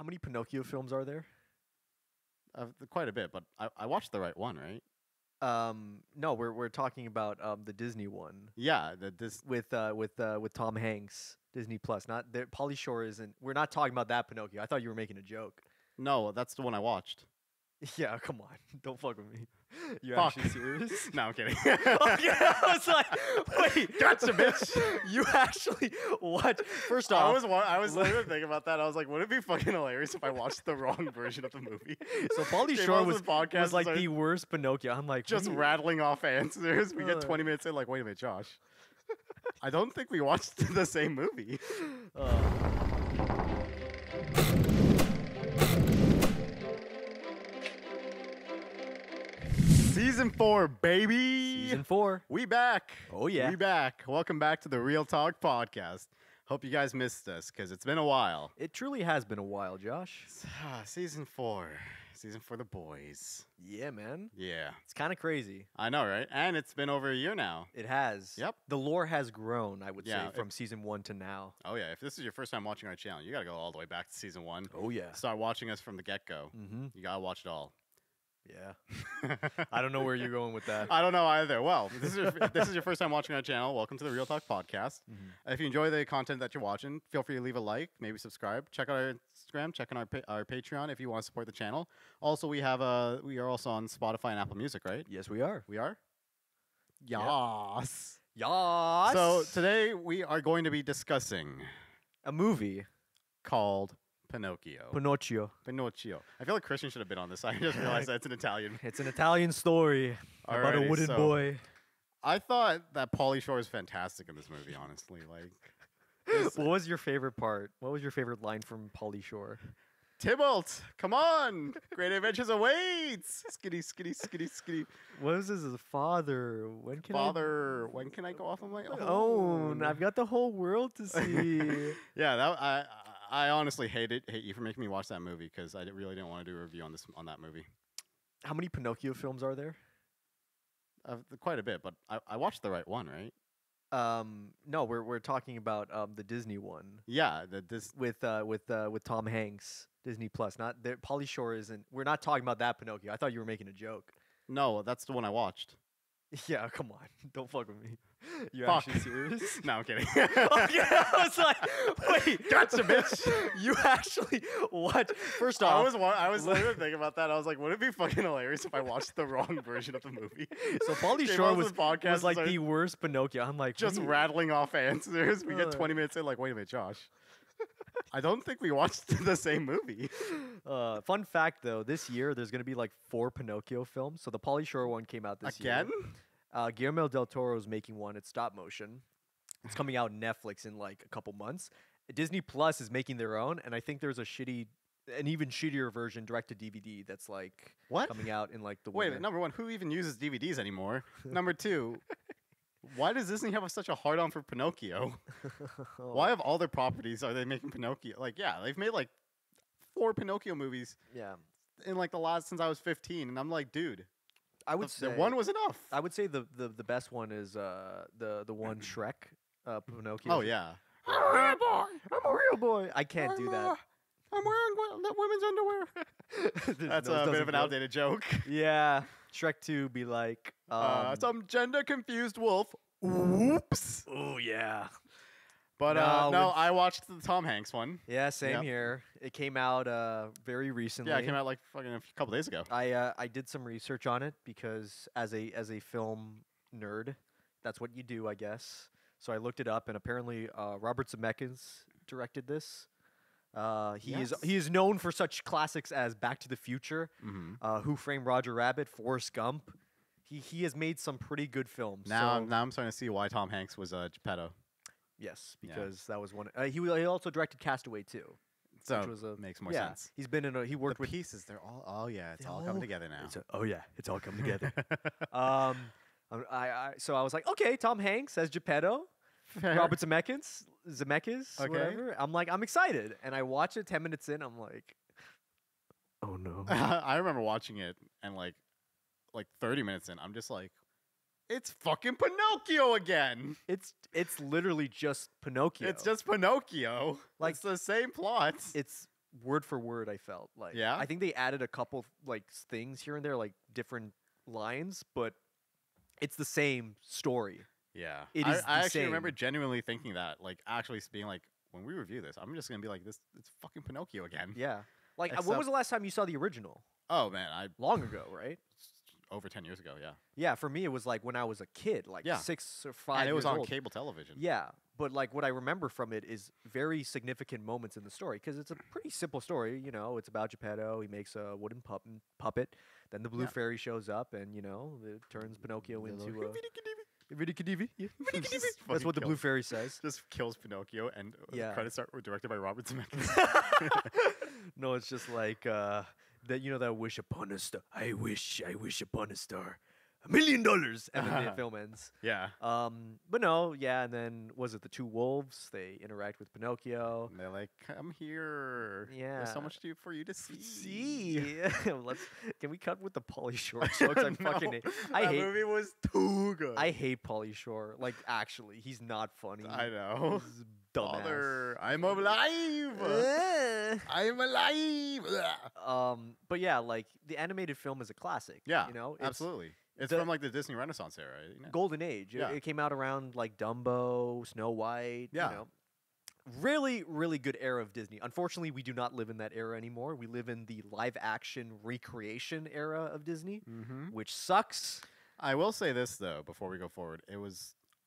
How many Pinocchio films are there? Quite a bit, but I watched the right one, right? No, we're talking about the Disney one Yeah, with Tom Hanks, Disney Plus. Not there. Pauly Shore isn't. We're not talking about that Pinocchio. I thought you were making a joke. no, that's the one I watched. Yeah, come on, don't fuck with me. You're Fuck. actually serious? No, I'm kidding. Okay, I was like, wait, Gotcha, bitch. You actually what? First off, I was literally thinking about that. I was like, would it be fucking hilarious if I watched the wrong version of the movie? so Pauly Came Shore on was, the podcast was like and the worst Pinocchio. I'm like, just what do you- rattling off answers. We get 20 minutes in, like, wait a minute, Josh. I don't think we watched the same movie. Season 4, baby. Season 4. We back. Oh, yeah. We back. Welcome back to the Real Talk podcast. Hope you guys missed us because it's been a while. It truly has been a while, Josh. Season 4. Season for the boys. Yeah, man. Yeah. It's kind of crazy. I know, right? And it's been over a year now. It has. Yep. The lore has grown, I would Yeah, say, from season 1 to now. Oh, yeah. If this is your first time watching our channel, you got to go all the way back to season 1. Oh, yeah. Start watching us from the get-go. Mm-hmm. You got to watch it all. Yeah. I don't know where you're going with that. I don't know either. Well, if this is your first time watching our channel, welcome to the Real Talk podcast. Mhm. If you enjoy the content that you're watching, feel free to leave a like, maybe subscribe. Check out our Instagram, check out our Patreon if you want to support the channel. Also, we are also on Spotify and Apple Music, right? Yes, we are. We are? Yeah. Yes. Yas. So today we are going to be discussing a movie, called Pinocchio. Pinocchio. Pinocchio. I feel like Christian should have been on this. I just realized that's an Italian. It's an Italian story about a Alrighty, wooden so- boy. I thought that Pauly Shore is fantastic in this movie, honestly. Like, What was your favorite part? What was your favorite line from Pauly Shore? Tybalt, come on! Great adventures awaits! Skitty, skitty, skitty, skitty. What was his father? When can Father, when can I go off on my I own? I've got the whole world to see. Yeah, I honestly hate you for making me watch that movie because I really didn't want to do a review on that movie. How many Pinocchio films are there? Quite a bit, but I watched the right one, right? No, we're talking about the Disney one Yeah, with Tom Hanks, Disney Plus. Not there. Pauly Shore isn't. We're not talking about that Pinocchio. I thought you were making a joke. no, that's the one I watched. Yeah, come on, don't fuck with me. You're Fuck. actually serious? No, I'm kidding. Okay, I was like, wait, Gotcha, bitch. You actually what? First off, I was literally thinking about that. I was like, would it be fucking hilarious if I watched the wrong version of the movie? so Pauly Came Shore on was, the podcast was like and the worst Pinocchio. I'm like, just what do you- rattling off answers. We get Uh. 20 minutes in, like, wait a minute, Josh. I don't think we watched the same movie. Fun fact though, this year there's gonna be like 4 Pinocchio films. So the Pauly Shore one came out this Again? year. Guillermo del Toro is making one. It's stop motion. It's coming out on Netflix in like a couple months. Disney Plus is making their own, and I think there's an even shittier version direct to DVD that's like What? coming out in like the Wait, winter. number one, who even uses DVDs anymore? Number two, why does Disney have such a hard-on for Pinocchio? Why of all their properties are they making Pinocchio? Like, yeah, they've made like 4 Pinocchio movies Yeah, in like the last since I was 15, and I'm like, dude, I would the say one was enough. I would say the best one is the one Shrek, Pinocchio. Oh yeah. I'm a real boy. I'm a real boy. I can't do that. I'm wearing women's underwear. That's a bit of an outdated joke. Yeah, Shrek 2 be like, Some gender confused wolf. Whoops. oh yeah, But No, no, with- I watched the Tom Hanks one. yeah, same Yep. here. It came out very recently. Yeah, it came out like fucking a couple days ago. I did some research on it because as a film nerd, that's what you do, I guess. So I looked it up, and apparently Robert Zemeckis directed this. He is known for such classics as Back to the Future, Who Framed Roger Rabbit, Forrest Gump. He has made some pretty good films. Now, so, now I'm starting to see why Tom Hanks was Geppetto. yes, Yeah. because that was one. He also directed Castaway too. So which was makes more yeah, sense. He's been in a. He worked The with. pieces, they're all. Oh yeah, it's They all all- coming together now. Oh yeah, it's all come together. So I was like, okay, Tom Hanks as Geppetto. Robert Zemeckis, Okay. whatever. I'm like, I'm excited, and I watch it. 10 minutes in, I'm like, oh no. I remember watching it and like 30 minutes in, I'm just like, it's fucking Pinocchio again. It's literally just Pinocchio. It's just Pinocchio. Like- It's the same plot. it's word for word. I felt like. Yeah? I think they added a couple like things here and there, like different lines, but it's the same story. Yeah. It I is the actually remember same. genuinely thinking that, like, actually being like, when we review this, I'm just gonna be like, this. It's fucking Pinocchio again. Yeah. Like, when Except- was the last time you saw the original? Oh man, Long ago, right? over 10 years ago. Yeah. Yeah, for me it was like when I was a kid, like Yeah. 6 or 5 And it was years on old. cable television. Yeah, but like what I remember from it is very significant moments in the story because it's a pretty simple story. You know, it's about Geppetto. He makes a wooden puppet. Then the blue Yeah. fairy shows up, and you know, it turns Pinocchio into a. Yeah. Just That's fucking what the blue kills- fairy says. Just kills Pinocchio, and the Yeah. credits were directed by Robert Zemeckis. No, it's just like that. You know that wish upon a star. I wish upon a star, $1 million, and then the film ends. Yeah. But no, yeah, and then was it the two wolves? They interact with Pinocchio. And they're like, "Come here. There's so Yeah. much for you to see." See, can we cut with the Pauly Shore jokes? I fucking hate. I that hate. movie was too good. I hate Pauly Shore. Like, actually, he's not funny. I know. He's a dumbass. Father, I'm alive. Eh. I'm alive. But yeah, like the animated film is a classic. Yeah, you know, it's absolutely. It's the- from like the Disney Renaissance era. You know? golden age. Yeah. It came out around like Dumbo, Snow White. Yeah. You know, really, really good era of Disney. Unfortunately, we do not live in that era anymore. We live in the live action recreation era of Disney, Mm-hmm. which sucks. I will say this though, before we go forward,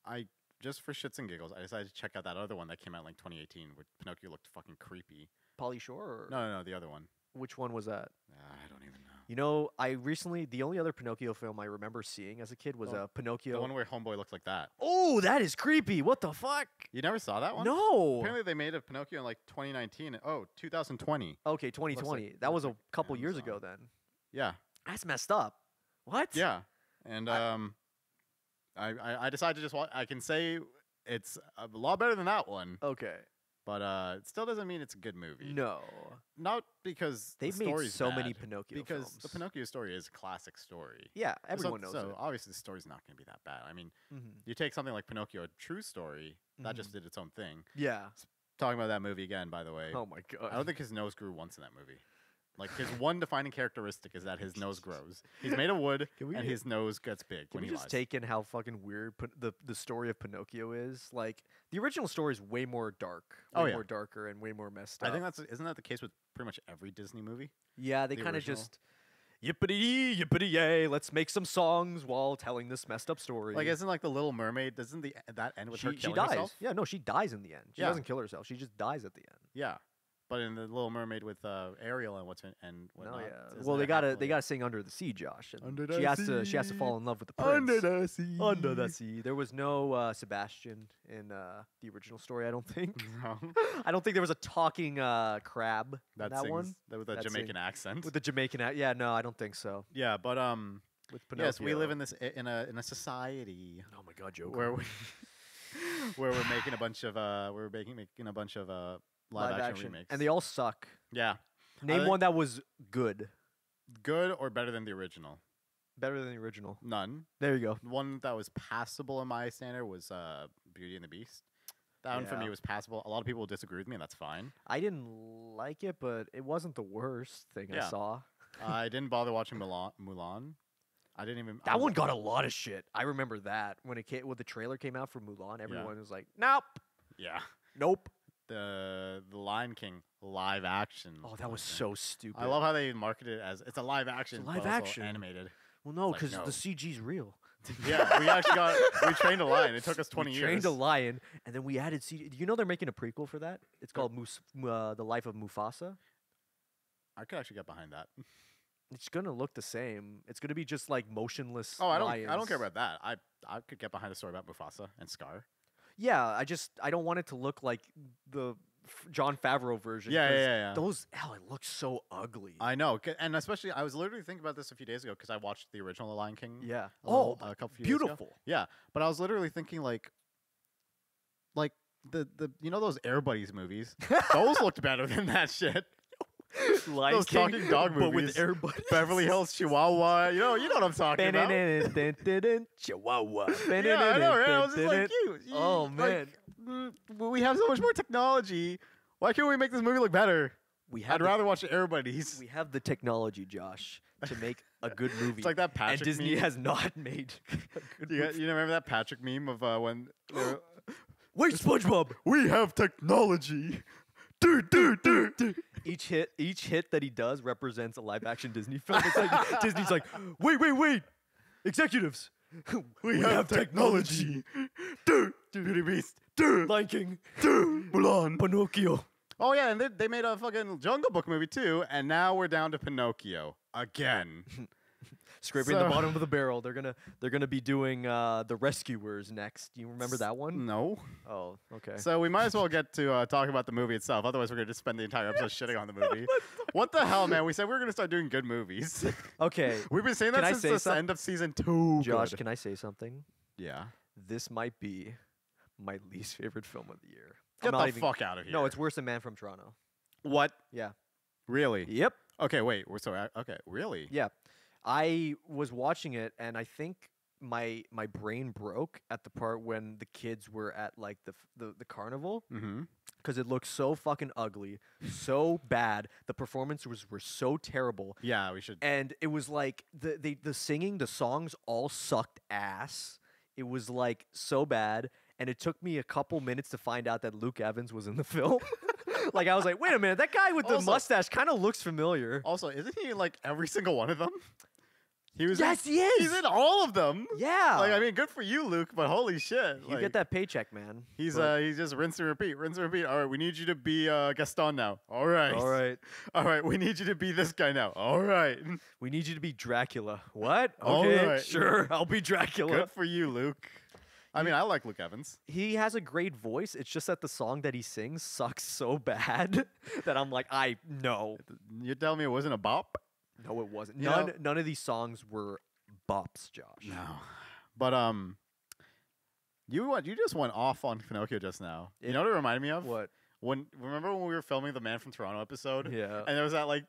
I just for shits and giggles, I decided to check out that other one that came out in like 2018, where Pinocchio looked fucking creepy. Pauly Shore? Or No, the other one. which one was that? I don't even know. You know, the only other Pinocchio film I remember seeing as a kid was The Pinocchio. one where Homeboy looks like that. Oh, that is creepy. What the fuck? You never saw that one? No. Apparently they made a Pinocchio in like 2019. Oh, 2020. Okay, 2020. that looks was a like couple years Amazon. ago then. Yeah. That's messed up. What? Yeah. And I decided to just watch. I can say it's a lot better than that one, Okay. but it still doesn't mean it's a good movie. No. Not because They've the made story's so bad, many Pinocchio because films. the Pinocchio story is a classic story. Yeah, So- everyone knows so it. obviously the story's not going to be that bad. I mean, Mhm. you take something like Pinocchio, a true story, that just Mm-hmm. did its own thing. Yeah. Talking about that movie again, by the way, Oh my god. I don't think his nose grew once in that movie. Like his one defining characteristic is that his nose grows. He's made of wood, Can we and get- his nose gets big Can when we he just lies. take in how fucking weird the story of Pinocchio is? Like the original story is way more dark, Oh, way yeah. more darker, and way more messed up. I think isn't that the case with pretty much every Disney movie? yeah, they the kind of original. just yippity yippity yay. Let's make some songs while telling this messed up story. Like, isn't like the Little Mermaid? Doesn't that end with her she killing dies. herself? Yeah, no, she dies in the end. She Yeah. doesn't kill herself. She just dies at the end. Yeah, but in the Little Mermaid with Ariel and whatnot. No, yeah. isn't Well, it they gotta happily- sing Under the Sea, Josh. And Under she the has to sea. fall in love with the prince. the sea. Under the sea. There was no Sebastian in the original story. I don't think. No, I don't think there was a talking crab in that that sings one with a that Jamaican sing- accent. with the Jamaican. Yeah, no, I don't think so. Yeah, but With Pinocchio. yes, we live in this in a society Oh my God, Joker. where we where we're making a bunch of making a bunch of live action remakes. and they all suck. yeah, Name think- one that was good, good or better than the original. better than the original. None. There you go. One that was passable in my standard was Beauty and the Beast. That one for Yeah. me was passable. A lot of people disagree with me, and that's fine. I didn't like it, but it wasn't the worst thing I Yeah. saw. I didn't bother watching Mulan. I didn't even. I That was one like- got a lot of shit. I remember that when the trailer came out for Mulan. Everyone was like, "Nope, Yeah. nope." The Lion King live action. Oh, that was thing. so stupid. I love how they marketed it as it's a live action, live but also action. animated. Well, no, It's like, because no. the CG's real. Yeah, we trained a lion. It took us 20 we years. trained a lion, and then we added CG. Do you know they're making a prequel for that? It's called The Life of Mufasa. I could actually get behind that. It's gonna look the same. It's gonna be just like motionless. Oh, I lions. don't care about that. I could get behind a story about Mufasa and Scar. Yeah, I don't want it to look like the John Favreau version. Yeah, 'cause yeah. it looks so ugly. I know, and especially I was literally thinking about this a few days ago because I watched the original Lion King. yeah. a couple few days ago. beautiful. Yeah, but I was literally thinking like the you know those Air Buddies movies, those looked better than that shit. Lion Those King, talking dog but movies. with everybody. Beverly Hills Chihuahua, you know what I'm talking about. Chihuahua. Yeah, I know, right? I was just like, Oh, man. we have so much more technology. Why can't we make this movie look better? We have I'd rather watch everybody's. we have the technology, Josh, to make a good movie. It's like that Patrick and Disney meme. has not made a good movie. You remember that Patrick meme of when Wait, SpongeBob! we have technology. Each hit that he does represents a live action Disney film. It's like Disney's like, wait, executives, We have technology. Beauty Beast. Lion King, Mulan. Pinocchio. Oh yeah, and they made a fucking Jungle Book movie too, and now we're down to Pinocchio again. Scraping the bottom of the barrel. They're gonna be doing the Rescuers next. Do you remember that one? No. Oh, okay. So we might as well get to talk about the movie itself. Otherwise, we're gonna just spend the entire episode shitting on the movie. What the hell, man? We said we were gonna start doing good movies. Okay, We've been saying Can I that say since the end of season 2. Josh, Good. can I say something? Yeah. This might be my least favorite film of the year. Get I'm not the even- fuck out of here. No, it's worse than Man from Toronto. what? Yeah. Really? Yep. Okay, wait. We're so okay. Really? Yeah. I was watching it and I think my brain broke at the part when the kids were at like the carnival Mm-hmm. because it looked so fucking ugly, so bad. The performances were so terrible. Yeah, we should. And it was like the singing, the songs all sucked ass. It was like so bad. And it took me a couple minutes to find out that Luke Evans was in the film. Like I was like, wait a minute, that guy with the Also- mustache kind of looks familiar. Also, isn't he in like every single one of them? He was. Yes, in, he is. He's in all of them. Yeah. Like I mean, good for you, Luke. But holy shit, You like, get that paycheck, man. He's But- he's just rinse and repeat, rinse and repeat. All right, we need you to be Gaston now. All right. All right. All right, we need you to be this guy now. All right. We need you to be Dracula. What? All Okay, right. sure. I'll be Dracula. Good for you, Luke. I mean, I like Luke Evans. He has a great voice. It's just that the song that he sings sucks so bad that I'm like, no. You tell me it wasn't a bop? No, it wasn't. You know- None of these songs were bops, Josh. No. But you just went off on Pinocchio just now. You know what it reminded me of? What? Remember when we were filming the Man from Toronto episode? Yeah. And there was that like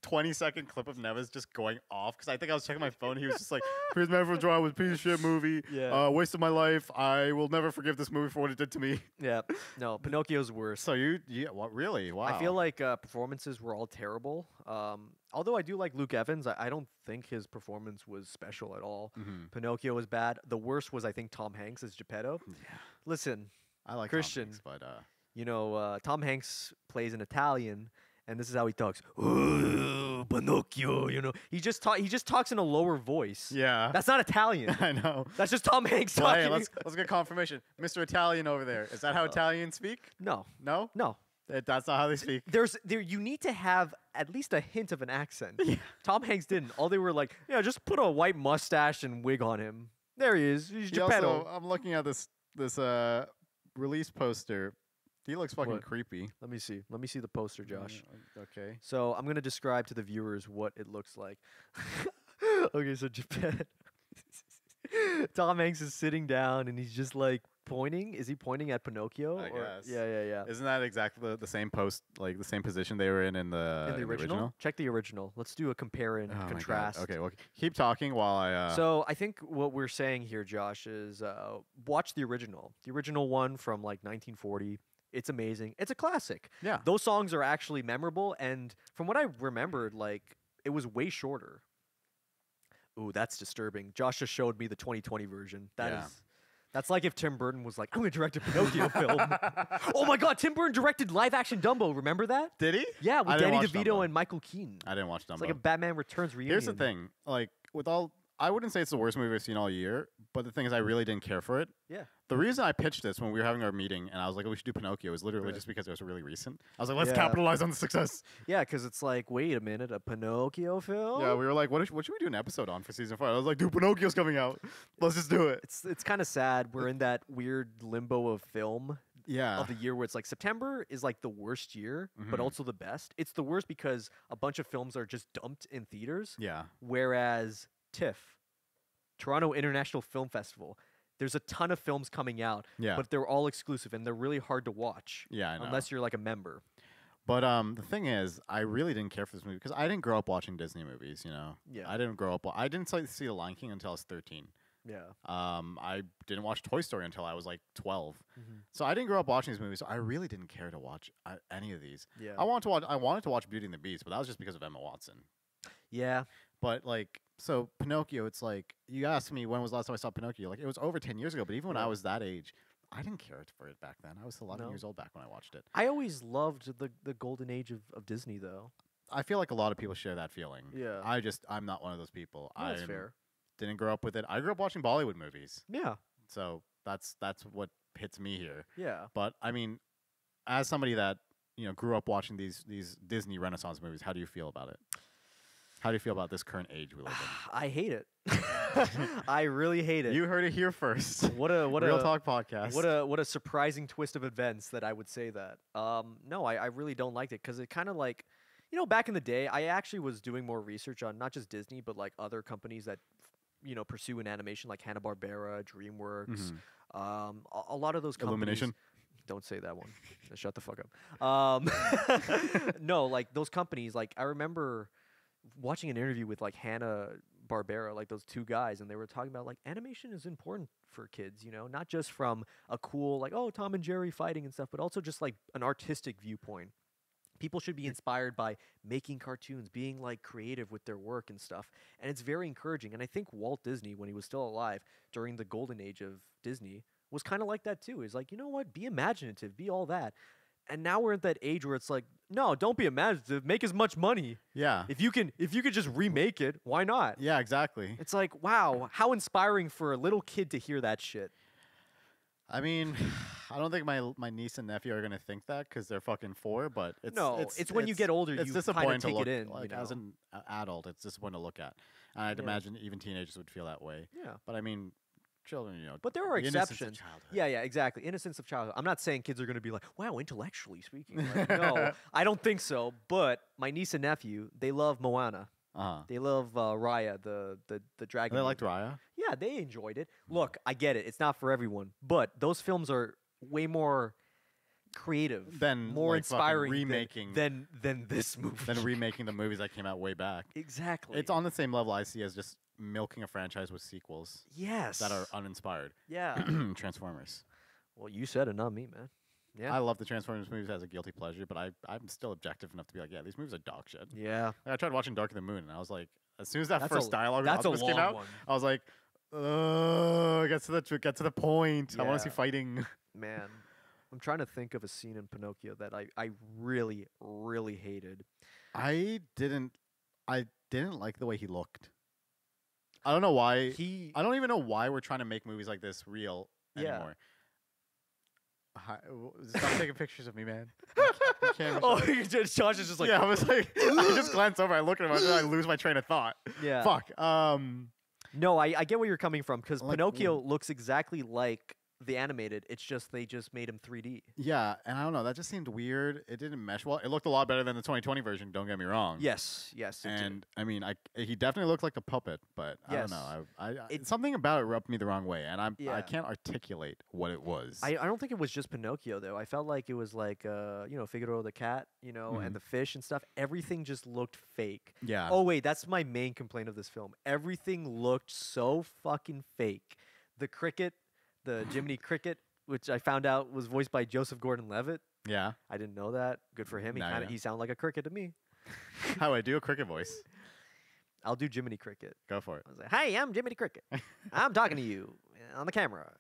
20-second clip of Neves just going off because I think I was checking my phone. He was just like, "Here's Man from Toronto was a piece of shit movie. Yeah. Waste of my life. I will never forgive this movie for what it did to me." Yeah. No, Pinocchio's worse. So what really? Wow. I feel like performances were all terrible. Although I do like Luke Evans, I don't think his performance was special at all. Mhm. Pinocchio was bad. The worst was, I think, Tom Hanks as Geppetto. Yeah. Listen, I like Christian. Tom Hanks, but you know, Tom Hanks plays an Italian, and this is how he talks. Ooh, Pinocchio, you know. He just talks in a lower voice. yeah. That's not Italian. I know. That's just Tom Hanks Well, talking. hey, let's get confirmation, Mr. Italian over there. Is that how Italians speak? No, No, no. that's not how they speak. You need to have at least a hint of an accent. Tom Hanks didn't. All they were like, yeah, just put a white mustache and wig on him. There he is. He's He Geppetto. also, I'm looking at this release poster. He looks fucking What? creepy. Let me see. Let me see the poster, Josh. Okay. So I'm gonna describe to the viewers what it looks like. Okay, so Japan. Tom Hanks is sitting down and he's just like pointing. Is he pointing at Pinocchio? I or- guess. Yeah. Isn't that exactly the same post, like the same position they were in the In the original? Check the original. Let's do a compare and Oh my God. contrast. Okay, well, keep talking while I. So I think what we're saying here, Josh, is watch the original one from like 1940. It's amazing. It's a classic. yeah. Those songs are actually memorable, and from what I remembered, like it was way shorter. Ooh, that's disturbing. Josh just showed me the 2020 version. Yeah. That's like if Tim Burton was like, I'm gonna direct a Pinocchio film. Oh my God, Tim Burton directed live action Dumbo. Remember that? Did he? Yeah, I with didn't Danny watch DeVito Dumbo. and Michael Keaton. I didn't watch Dumbo. It's like a Batman Returns reunion. Here's the thing, like with all, I wouldn't say it's the worst movie I've seen all year, but the thing is, I really didn't care for it. Yeah. The reason I pitched this when we were having our meeting and I was like, oh, we should do Pinocchio was literally Right. just because it was really recent. I was like, let's Yeah. capitalize on the success. Yeah, because it's like, wait a minute, a Pinocchio film? Yeah, we were like, what should we do an episode on for season 5? I was like, dude, Pinocchio's coming out. Let's just do it. It's kind of sad. We're in that weird limbo of film Yeah. of the year where it's like September is like the worst year, but Mhm. also the best. It's the worst because a bunch of films are just dumped in theaters, Yeah. whereas TIFF, Toronto International Film Festival, there's a ton of films coming out, Yeah. but they're all exclusive and they're really hard to watch Yeah, I know. unless you're like a member. But the thing is, I really didn't care for this movie because I didn't grow up watching Disney movies. You know. Yeah. I didn't grow up. I didn't see The Lion King until I was 13. Yeah. I didn't watch Toy Story until I was like 12. Mm-hmm. So I didn't grow up watching these movies. So I really didn't care to watch any of these. Yeah. I wanted to watch Beauty and the Beast, but that was just because of Emma Watson. Yeah. But like, so Pinocchio, it's like you asked me when was the last time I saw Pinocchio. Like it was over 10 years ago. But even when I was that age, I didn't care for it back then. I was 11 years old back when I watched it. I always loved the golden age of Disney, though. I feel like a lot of people share that feeling. Yeah. I'm not one of those people. That's fair. Didn't grow up with it. I grew up watching Bollywood movies. Yeah. So that's what hits me here. Yeah. But I mean, as somebody that grew up watching these Disney Renaissance movies, how do you feel about it? How do you feel about this current age we live in? I hate it. I really hate it. You heard it here first. What a Real Talk podcast. What a surprising twist of events that I would say that. No, I really don't like it because it kind of like, back in the day, I actually was doing more research on not just Disney but like other companies that pursue an animation like Hanna-Barbera, DreamWorks, a lot of those companies. Illumination. Don't say that one. Shut the fuck up. No, like those companies. Like I remember watching an interview with like Hanna-Barbera, like those two guys, and they were talking about like animation is important for kids, not just from a cool like, oh, Tom and Jerry fighting and stuff, but also just like an artistic viewpoint. People should be inspired by making cartoons, being like creative with their work and stuff. And it's very encouraging. And I think Walt Disney, when he was still alive during the golden age of Disney, was kind of like that too. He's like, you know what? Be imaginative, be all that. And now we're at that age where it's like, no, don't be imaginative. Make as much money. Yeah. If you could just remake it, why not? Yeah, exactly. It's like, wow, how inspiring for a little kid to hear that shit. I mean, I don't think my niece and nephew are gonna think that because they're fucking 4. But it's when you get older, it's you disappointing kind of take to look, it in. like as an adult, it's disappointing to look at, and I'd imagine even teenagers would feel that way. Yeah. But I mean, children, But there are the innocence of exceptions. childhood. Yeah, exactly. Innocence of childhood. I'm not saying kids are going to be like, wow, intellectually speaking. Like, no, I don't think so. But my niece and nephew, they love Moana. They love Raya, the dragon. They liked Raya. Yeah, they enjoyed it. Look, I get it. It's not for everyone, but those films are way more creative, Than more like inspiring remaking than this movie. than remaking the movies that came out way back. Exactly. It's on the same level I see as just milking a franchise with sequels yes that are uninspired. Yeah. Transformers. Well, you said it, not me, man. Yeah. I love the Transformers movies as a guilty pleasure, but I'm still objective enough to be like, yeah, these movies are dog shit. Yeah. Like, I tried watching Dark of the Moon, and I was like, as soon as that That's first a- dialogue that's a Optimus came long out, one. I was like, get to the point. I want to see Yeah. fighting. Man, I'm trying to think of a scene in Pinocchio that I really, really hated. I didn't like the way he looked. I don't know why. I don't even know why we're trying to make movies like this real Yeah. anymore. Stop taking pictures of me, man. The camera's Oh, shut. Josh is just like, yeah, I was like, I just glance over, I look at him, and I lose my train of thought. yeah. Fuck. No, I get where you're coming from because Like, Pinocchio looks exactly like the animated. It's just they just made him 3D. Yeah, and I don't know. That just seemed weird. It didn't mesh well. It looked a lot better than the 2020 version. Don't get me wrong. Yes, it did. And I mean, he definitely looked like a puppet, but I don't know. Something about it rubbed me the wrong way, and I Yeah. can't articulate what it was. I don't think it was just Pinocchio though. I felt like it was like Figaro the cat, and the fish and stuff. Everything just looked fake. Yeah. Oh wait, that's my main complaint of this film. Everything looked so fucking fake. The cricket, the Jiminy Cricket, which I found out was voiced by Joseph Gordon-Levitt. Yeah. I didn't know that. Good for him. Nah, He sounded like a cricket to me. How I do a cricket voice? I'll do Jiminy Cricket. Go for it. I was like, "Hey, I'm Jiminy Cricket. I'm talking to you on the camera.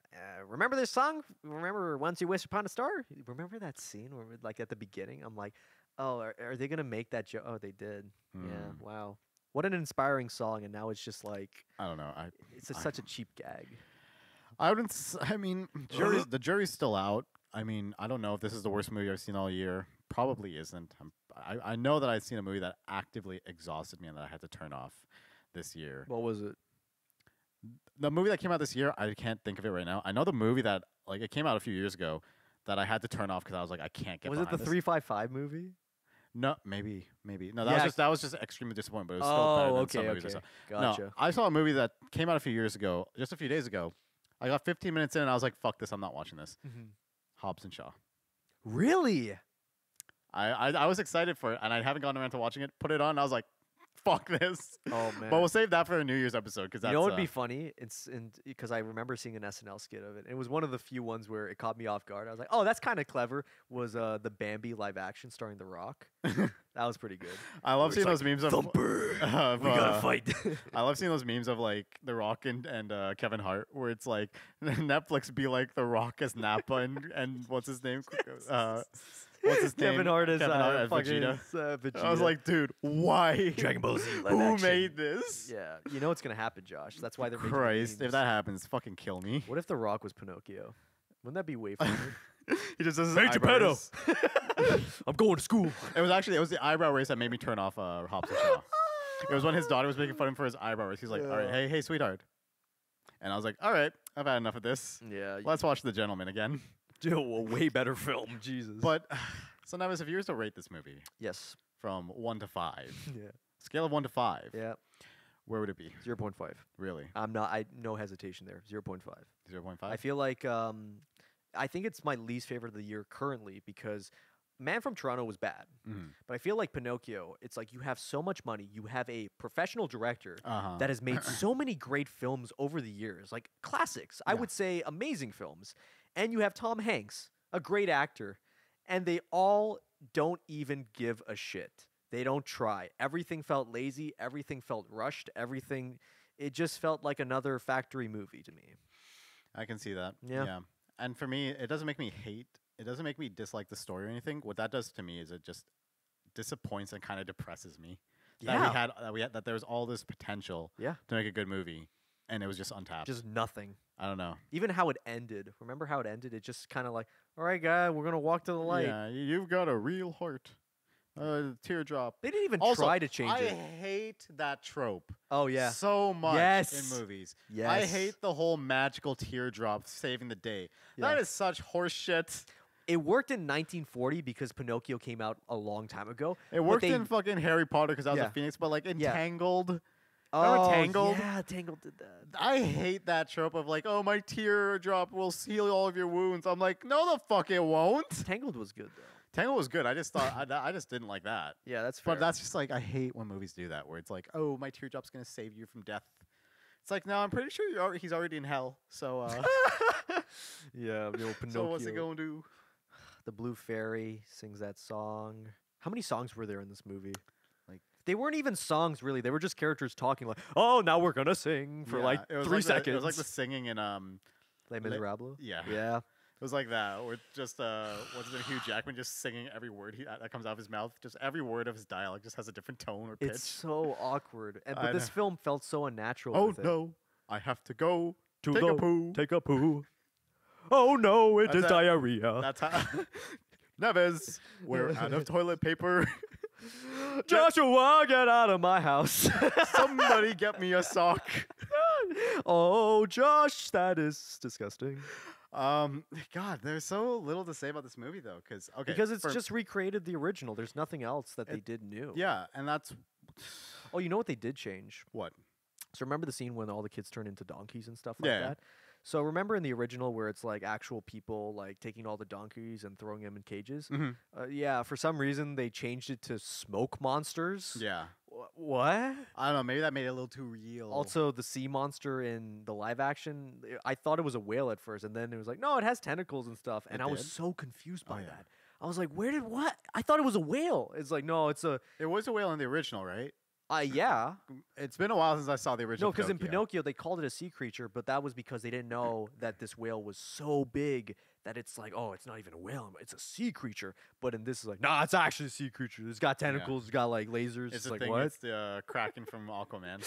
Remember this song? Remember Once You Wish Upon a Star? Remember that scene where, like, at the beginning, I'm like, oh, are they gonna make that joke? Oh, they did. Yeah. Wow. What an inspiring song, and now it's just like I don't know. it's such a cheap gag. I wouldn't. I mean, the jury's still out. I mean, I don't know if this is the worst movie I've seen all year. Probably isn't. I know that I've seen a movie that actively exhausted me and that I had to turn off this year. What was it? The movie that came out this year, I can't think of it right now. I know the movie that it came out a few years ago that I had to turn off because I was like, I can't get. Was it the this. 355 movie? No, maybe. No, Yeah. that was just extremely disappointing. But it was still better than some movies I saw. Gotcha. No, I saw a movie that came out a few years ago, just a few days ago. I got 15 minutes in and I was like, fuck this, I'm not watching this. Hobbs and Shaw. Really? I was excited for it and I haven't gotten around to watching it. Put it on and I was like, fuck this. Oh man. But we'll save that for a New Year's episode because that's You know what would be funny? It's because I remember seeing an SNL skit of it. It was one of the few ones where it caught me off guard. I was like, "Oh, that's kind of clever." Was the Bambi live action starring The Rock? That was pretty good. I love seeing those memes of Thumper. of, We gotta fight. I love seeing those memes of like The Rock and Kevin Hart, where it's like Netflix be like The Rock as Nappa and what's his name? What's his name? Kevin Hart as fucking fucking Vegeta. I was like, dude, why? Dragon Ball Z live Who action. made this? Yeah, you know what's gonna happen, Josh. That's why they're making the Christ, if memes. that happens, fucking kill me. What if The Rock was Pinocchio? Wouldn't that be way funnier? He just does his Hey, Geppetto! eyebrows. I'm going to school. It was the eyebrow race that made me turn off Hobbs and Shaw. It was when his daughter was making fun of him for his eyebrow race. He's like, all right, hey, sweetheart. And I was like, all right, I've had enough of this. Yeah, Let's watch The Gentleman again. a way better film. Jesus. But so Nevis, if you were to rate this movie yes. from 1 to 5, Yeah. scale of 1 to 5, Yeah. where would it be? 0.5. Really? No hesitation there. 0.5. 0.5? I feel like I think it's my least favorite of the year currently because Man from Toronto was bad. Mhm. But I feel like Pinocchio, it's like you have so much money, you have a professional director Uh-huh. that has made so many great films over the years, like classics. I Yeah. would say amazing films. And you have Tom Hanks, a great actor, and they all don't even give a shit. They don't try. Everything felt lazy, everything felt rushed, it just felt like another factory movie to me. I can see that. Yeah. And for me, it doesn't make me hate. It doesn't make me dislike the story or anything. What that does to me is it just disappoints and kind of depresses me. Yeah. That there was all this potential Yeah. to make a good movie, and it was just untapped. Just nothing. I don't know. Even how it ended. Remember how it ended? It just kind of like, all right, guy, we're gonna walk to the light. Yeah, you've got a real heart. Teardrop. They didn't even Also, try to change I it. hate that trope Oh yeah. so much Yes. in movies. Yes. I hate the whole magical teardrop saving the day. Yeah. That is such horse shit. It worked in 1940 because Pinocchio came out a long time ago. It but worked they- in fucking Harry Potter because I was Yeah. a phoenix, but like Yeah. Entangled. Oh, Tangled? Yeah, Tangled did that. I hate that trope of like, oh, my teardrop will heal all of your wounds. I'm like, no, the fuck it won't. Tangled was good though. Tangled was good. I just thought I just didn't like that. Yeah, that's fair. But that's just like I hate when movies do that, where it's like, oh, my teardrop's gonna save you from death. It's like, no, I'm pretty sure he's already in hell. So, yeah, the old Pinocchio. so what's it gonna do? The Blue Fairy sings that song. How many songs were there in this movie? Like- they weren't even songs really. They were just characters talking like, "Oh, now we're gonna sing for Yeah, like it was 3 like seconds." it was like the singing in Les Miserables. yeah. Yeah. It was like that, or just what's his name, Hugh Jackman, just singing every word that comes out of his mouth. Just every word of his dialogue just has a different tone or pitch. It's so awkward. I But this know. film felt so unnatural. Oh with it. no, I have to go To take the- a poo. Take a poo. Oh no, it That's is it. diarrhea. That's how. Neves, we're out of toilet paper. Joshua, get out of my house. Somebody get me a sock. Oh, Josh, that is disgusting. God, there's so little to say about this movie though, Because it's just recreated the original. There's nothing else that they It- did new. yeah, and that's Oh, you know what they did change? what. So remember the scene when all the kids turn into donkeys and stuff like Yeah. that? So remember in the original where it's like actual people like taking all the donkeys and throwing them in cages? Mm-hmm. Yeah, for some reason they changed it to smoke monsters. Yeah, What? I don't know. Maybe that made it a little too real. Also, the sea monster in the live action, I thought it was a whale at first, and then it was like, no, it has tentacles and stuff, and It I was did? so confused by yeah. that. I was like, where did what? I thought it was a whale. It's like, no, it's a, it was a whale in the original, right? yeah. It's been a while since I saw the original. No, because in Pinocchio, they called it a sea creature, but that was because they didn't know that this whale was so big that it's like, oh, it's not even a whale, it's a sea creature. But in this is like, nah, it's actually a sea creature. It's got tentacles, it's got like lasers. It's the like, thing. what? It's the Kraken from Aquaman.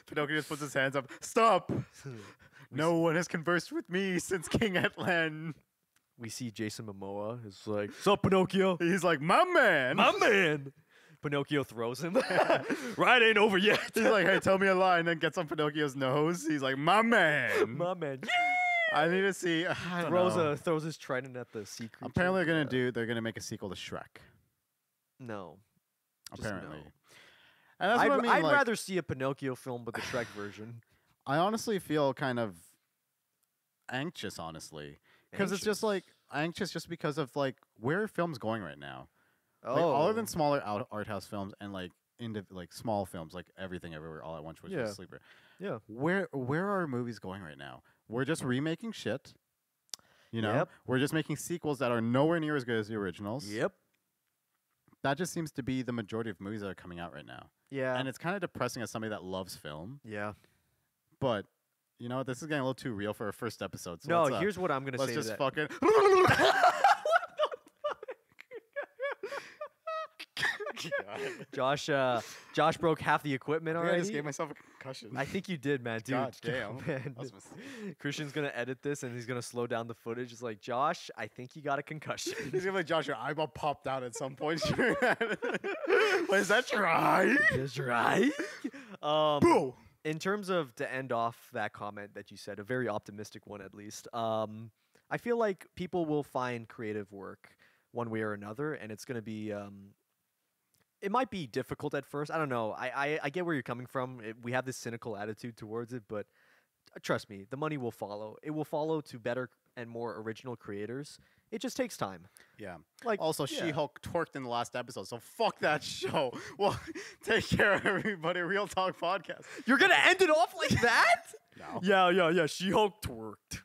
Pinocchio just puts his hands up. Stop! No one has conversed with me since King Atlan. We see Jason Momoa is like, sup, Pinocchio? He's like, my man. My man. Pinocchio throws him. Ride ain't over yet. He's like, hey, tell me a lie, and then gets on Pinocchio's nose. He's like, my man. My man. I need to see. I don't know. Throws his trident at the sea creature. Apparently, they're gonna make a sequel to Shrek. No. Just Apparently, no. and that's what I mean. I'd like, rather see a Pinocchio film with the Shrek version. I honestly feel kind of anxious, honestly, because it's just like anxious, just because of like where are films going right now. Like, other than smaller art house films and like like small films, like Everything Everywhere All at Once, which Yeah. was a sleeper. Yeah. Where are movies going right now? We're just remaking shit. You know, Yep. we're just making sequels that are nowhere near as good as the originals. Yep. That just seems to be the majority of movies that are coming out right now. Yeah. And it's kind of depressing as somebody that loves film. Yeah. But you know, this is getting a little too real for our first episode. So No, let's, here's what I'm gonna let's say. just to that. fucking. Josh broke half the equipment I already. just gave myself a concussion. I think you did, man, dude. God damn. Man. That was a mistake. Christian's gonna edit this and he's gonna slow down the footage. It's like, Josh, I think you got a concussion. He's gonna be like, Josh, your eyeball popped out at some point. Was that right? That's right. Boo! In terms of, to end off that comment that you said, a very optimistic one at least, I feel like people will find creative work one way or another, and it's going to be, it might be difficult at first. I don't know. I get where you're coming from. We have this cynical attitude towards it, but trust me, the money will follow. It will follow to better and more original creators. It just takes time. Yeah. Like, Also, yeah. She-Hulk twerked in the last episode, so fuck that show. Well, take care, everybody. Real Talk Podcast. You're going to end it off like that? No. Yeah. She-Hulk twerked.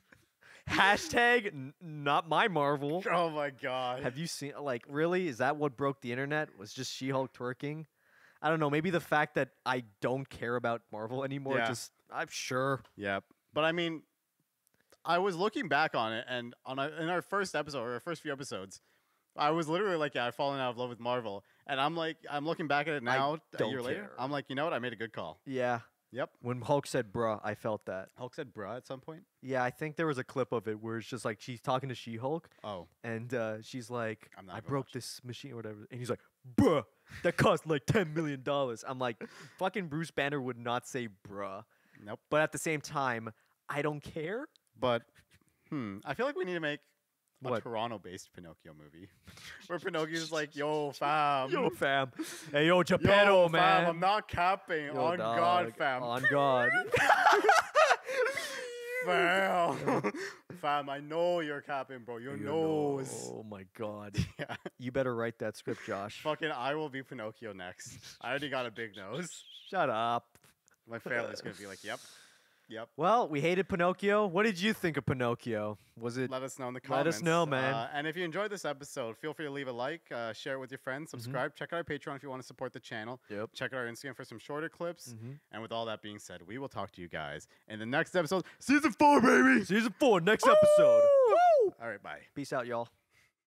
Hashtag not my Marvel. Oh my god. Have you seen, like, really? Is that what broke the internet? Was just She-Hulk twerking? I don't know. Maybe the fact that I don't care about Marvel anymore. Yeah. I'm sure. Yep. But I mean, I was looking back on it, and in our first episode, or our first few episodes, I was literally like, yeah, I've fallen out of love with Marvel. And I'm like, I'm looking back at it now, a don't year later. care. I'm like, you know what? I made a good call. Yeah. Yep. When Hulk said bruh, I felt that. Hulk said bruh at some point. Yeah, I think there was a clip of it where it's just like she's talking to She-Hulk, Oh. and she's like, I'm not I gonna broke watch this machine or whatever. And he's like, bruh, that cost like $10 million. I'm like, fucking Bruce Banner would not say bruh. Nope. But at the same time, I don't care. But, I feel like we need to make a What? Toronto-based Pinocchio movie. Where Pinocchio's like, yo, fam. Yo, fam. Hey, yo, Geppetto, yo, man. fam, I'm not capping. Yo, on dog. God, fam. On God. Fam. Fam, I know you're capping, bro. Your nose. Oh, my God. Yeah. You better write that script, Josh. Fucking I will be Pinocchio next. I already got a big nose. Shut up. My family's going to be like, yep. Yep. Well, we hated Pinocchio. What did you think of Pinocchio? Was it... Let us know in the Let comments. us know, man. And if you enjoyed this episode, feel free to leave a like, share it with your friends, subscribe. Check out our Patreon if you want to support the channel. Yep. Check out our Instagram for some shorter clips. Mm-hmm. And with all that being said, we will talk to you guys in the next episode. Season 4, baby! Season 4, next episode. Woo! All right, bye. Peace out, y'all.